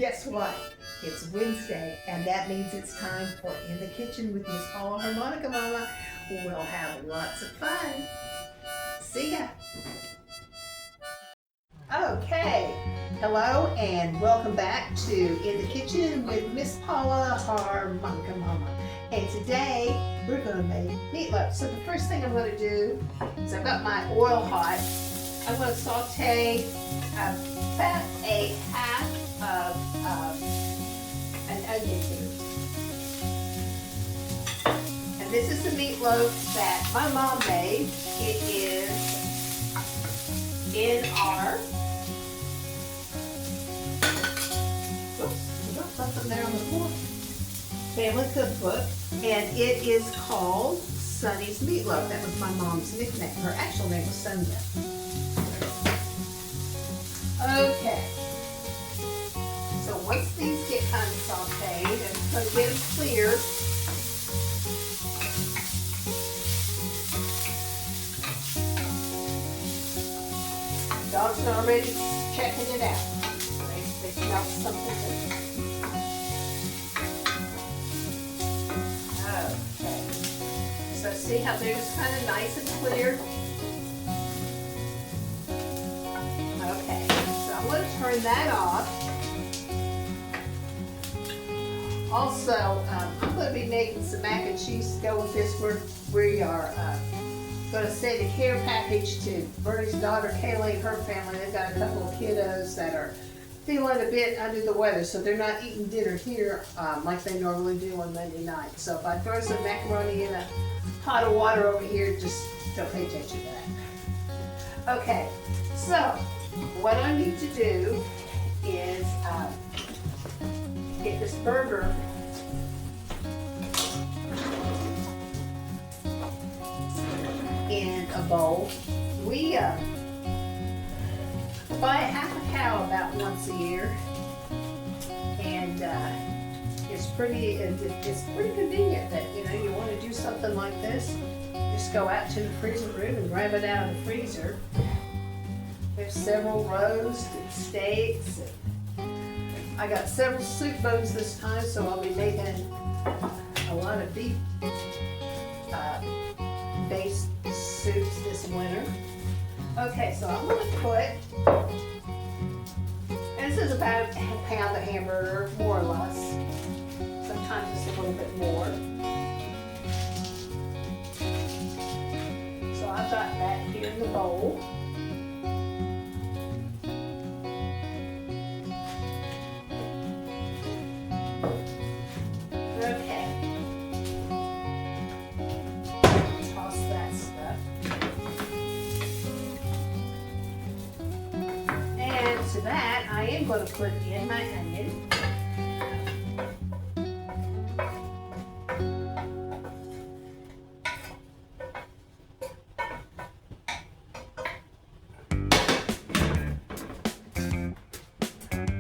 Guess what? It's Wednesday, and that means it's time for In the Kitchen with Miss Paula Harmonica Mama. We'll have lots of fun. See ya. Okay, hello and welcome back to In the Kitchen with Miss Paula Harmonica Mama. And today we're going to make meatloaf. So the first thing I'm going to do is I've got my oil hot. I'm going to saute about a half of an onion here. And this is the meatloaf that my mom made. It is in our, oops, I got something there on the floor, family cookbook, and it is called Sonny's Meatloaf. That was my mom's nickname. Her actual name was Sonia. Okay, so once these get kind of sauteed and kind of get them clear, dogs are already checking it out. They smell something good. Okay, so see how they're just kind of nice and clear? Okay, so I'm going to turn that off. Also, I'm going to be making some mac and cheese to go with this. We are going to send a care package to Bernie's daughter, Kaylee, and her family. They've got a couple of kiddos that are feeling a bit under the weather, so they're not eating dinner here like they normally do on Monday night. So if I throw some macaroni in a pot of water over here, just don't pay attention to that. Okay, so what I need to do is get this burger in a bowl. We buy a half a cow about once a year, and it's pretty convenient that you want to do something like this. Just go out to the freezer room and grab it out of the freezer. There's several roasts and steaks. I got several soup bones this time, so I'll be making a lot of beef-based soups this winter. Okay, so I'm going to put, and this is about a pound of hamburger, more or less. Sometimes it's a little bit more. So I've got that here in the bowl. Okay. Toss that stuff. And to that, I am going to put in my onion.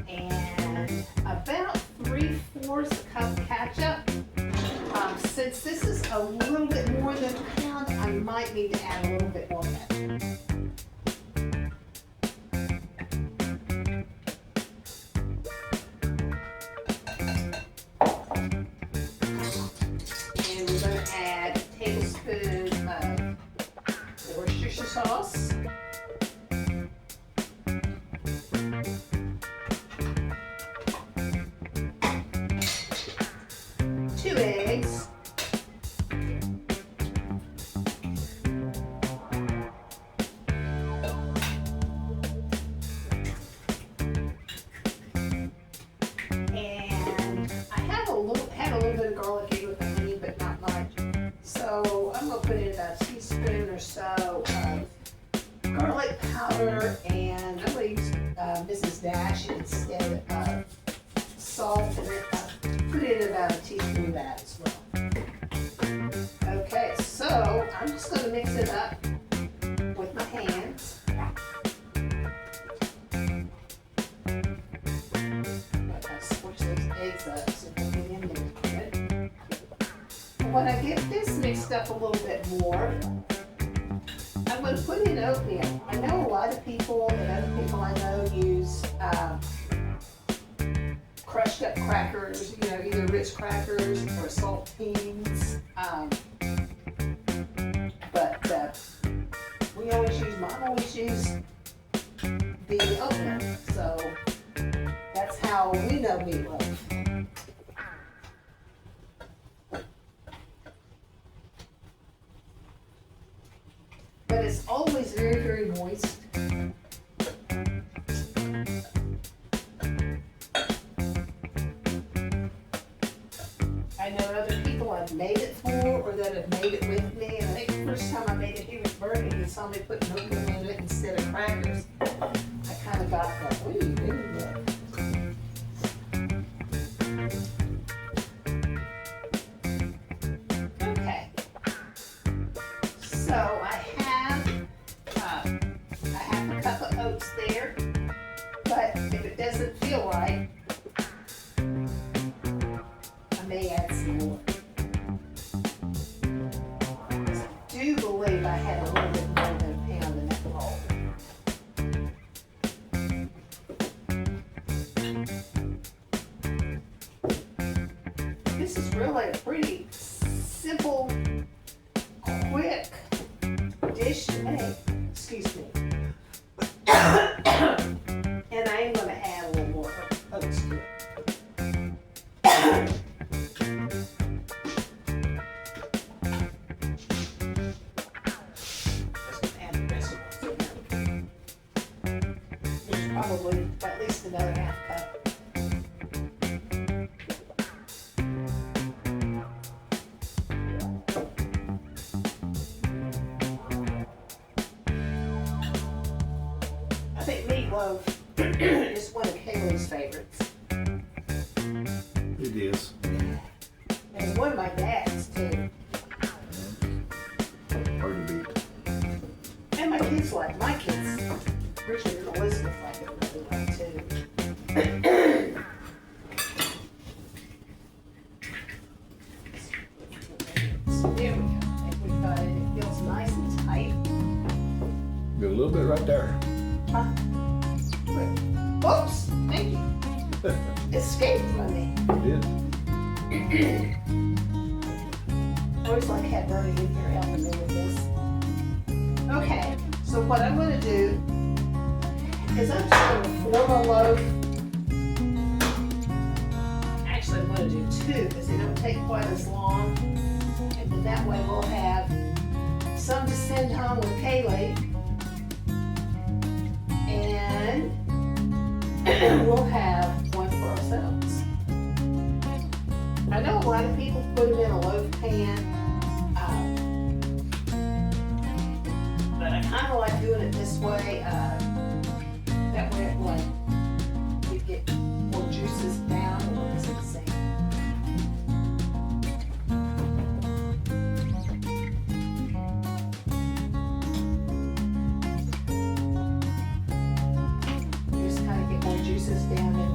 And about 3/4 cup ketchup. Since this is a little bit more than a pound, I might need to add a little bit more ketchup. And we're going to add a tablespoon of Worcestershire sauce. Two eggs. And I had a little bit of garlic in with the onion, but not much. So I'm going to put in about a teaspoon or so of garlic powder, and I'm going to use Mrs. Dash instead of salt, and put in about a teaspoon of that as well. Okay, so I'm just going to mix it up with my hands. I switch those eggs up so they get in there good. When I get this mixed up a little bit more, I'm going to put in oatmeal. I know a lot of people, and other people I know, use crackers, you know, either Ritz crackers or saltines. But Mom always used the oatmeal, so that's how we know Meat Loaf. But it's always very, very moist. I know other people I've made it for or that have made it with me. And I think the first time I made it here with Bernie, he saw me putting oatmeal in it instead of crackers. I kind of got that, what are you doing there? Okay. So I have a cup of oats there, but if it doesn't feel right, I may add some more. I do believe I had a little bit more than a pound in that bowl. This is really a pretty simple, quick dish to make. Excuse me. And I am going to add a little more oats to it. Probably at least another half cup. I think Meat Loaf is one of Kaylee's favorites. It is. It's one of my dad's too. Hard to beat. And my kids like my kids. Richard and Elizabeth like it really well too. So there we go. I think we've got it. It feels nice and tight. Got a little bit right there. Huh? Good. Oops, thank you. Escaped from me. It did. I always like to have Bernie in here helping me with this. Okay, so what I'm going to do is I'm just going to form a loaf. Actually, I'm going to do two because they don't take quite as long. And then that way we'll have some to send home with Kaylee. And we'll have one for ourselves. I know a lot of people put them in a loaf pan. But I kind of like doing it this way. That way, we get more juices down or it's the same. You just kind of get more juices down in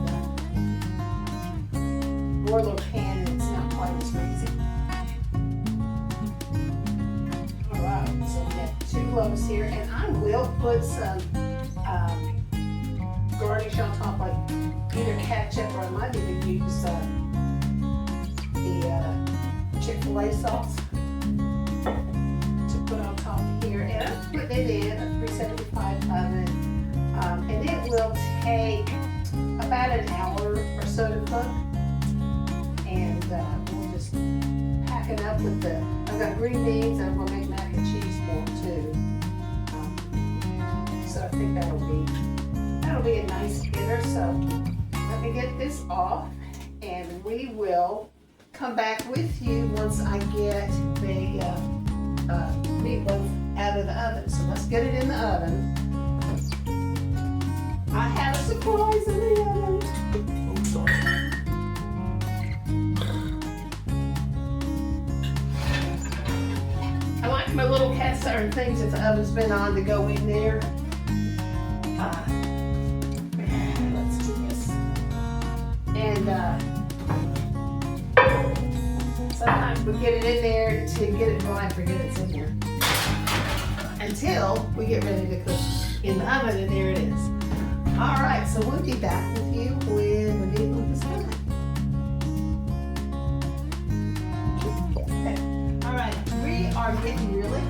the broiler pan, and it's not quite as crazy. All right, so we have two loaves here, and I will put some garnish on top, like either ketchup or I might even use the Chick-fil-A sauce to put on top here. And I'm putting it in a 375 oven, and it will take about an hour or so to cook. And we'll just pack it up with I've got green beans, and I'm going to make mac and cheese for them too. So I think that'll be a nice dinner. So let me get this off, and we will come back with you once I get the Meat Loaf out of the oven. So let's get it in the oven. I have a surprise in the oven. Oh, sorry. I like my little cast iron things that the oven's been on to go in there. Let's do this. And sometimes we get it in there to get it dry and forget it's in there. Until we get ready to cook in the oven, and there it is. All right, so we'll be back with you when the Meat Loaf is done.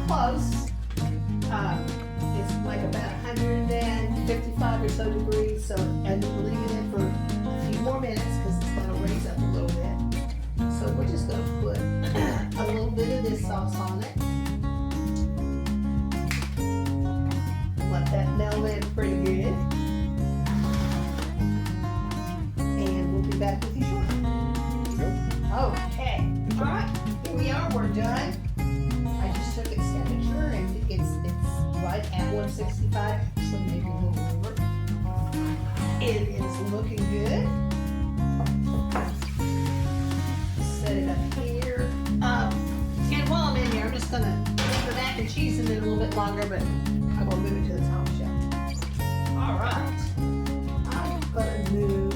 close. It's like about 155 or so degrees, so and we'll leave it in for a few more minutes because it's going to raise up a little bit. So we're just going to put a little bit of this sauce on it. Let that melt in pretty good. And we'll be back with you shortly. Okay. Alright, here we are, we're done. I just took its temperature and it's right at 165, so maybe a little over. It is looking good. Set it up here. And while I'm in here, I'm just gonna leave the mac and cheese in it a little bit longer, but I'm gonna move it to the top shelf. Alright. I'm gonna move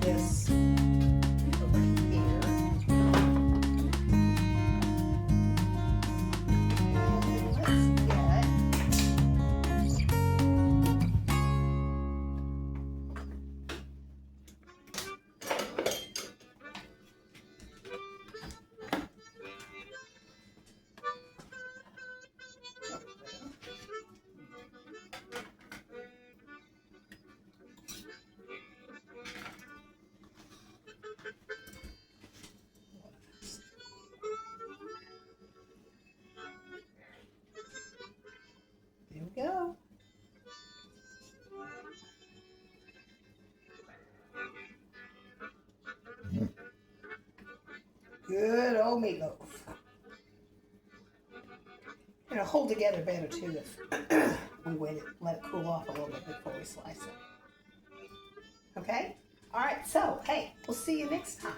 this over here. And let's get There we go. Good old meatloaf. It'll hold together better too if we wait it, let it cool off a little bit before we slice it. Okay? All right, so hey, we'll see you next time.